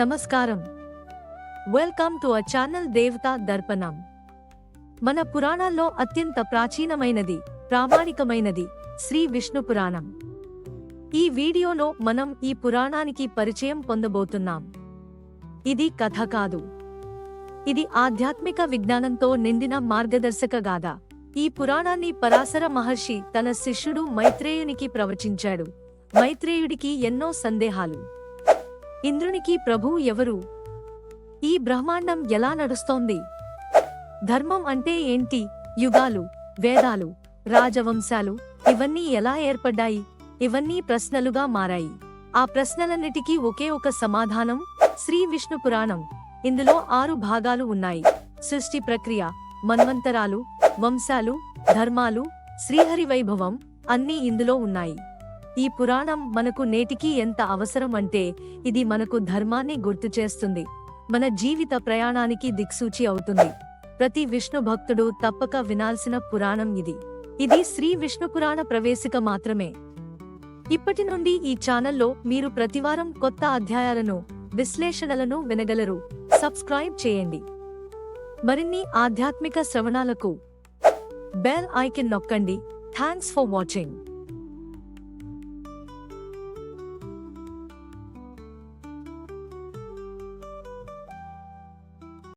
నమస్కారం. Welcome to our channel దేవతా దర్పణం. మన పురాణాల్లో అత్యంత ప్రాచీనమైనది, ప్రామాణికమైనది శ్రీ విష్ణు పురాణం. ఈ వీడియోలో మనం ఈ పురాణానికి పరిచయం పొందబోతున్నాం. ఇది కథ కాదు, ఇది ఆధ్యాత్మిక విజ్ఞానంతో నిండిన మార్గదర్శక గాథ. ఈ పురాణాన్ని పరాశర మహర్షి తన శిష్యుడు మైత్రేయునికి ప్రవచించాడు. మైత్రేయుడికి ఎన్నో సందేహాలు. ఇంద్రునికి ప్రభువు ఎవరు? ఈ బ్రహ్మాండం ఎలా నడుస్తోంది? ధర్మం అంటే ఏంటి? యుగాలు, వేదాలు, రాజవంశాలు ఇవన్నీ ఎలా ఏర్పడ్డాయి? ఇవన్నీ ప్రశ్నలుగా మారాయి. ఆ ప్రశ్నలన్నిటికీ ఒకే ఒక సమాధానం, శ్రీ విష్ణు పురాణం. ఇందులో 6 భాగాలు ఉన్నాయి. సృష్టి ప్రక్రియ, మన్వంతరాలు, వంశాలు, ధర్మాలు, శ్రీహరి వైభవం అన్నీ ఇందులో ఉన్నాయి. ఈ పురాణం మనకు నేటికీ ఎంత అవసరం అంటే, ఇది మనకు ధర్మాన్ని గుర్తు చేస్తుంది, మన జీవిత ప్రయాణానికి దిక్సూచి అవుతుంది. ప్రతి విష్ణు భక్తుడు తప్పక వినాల్సిన పురాణం ఇది. ఇది శ్రీ విష్ణు పురాణ ప్రవేశిక మాత్రమే. ఇప్పటి నుండి ఈ ఛానల్లో మీరు ప్రతివారం కొత్త అధ్యాయాలను, విశ్లేషణలను వినగలరు. సబ్స్క్రైబ్ చేయండి. మరిన్ని ఆధ్యాత్మిక శ్రవణాలకు బెల్ ఐకాన్ నొక్కండి. Thanks for watching.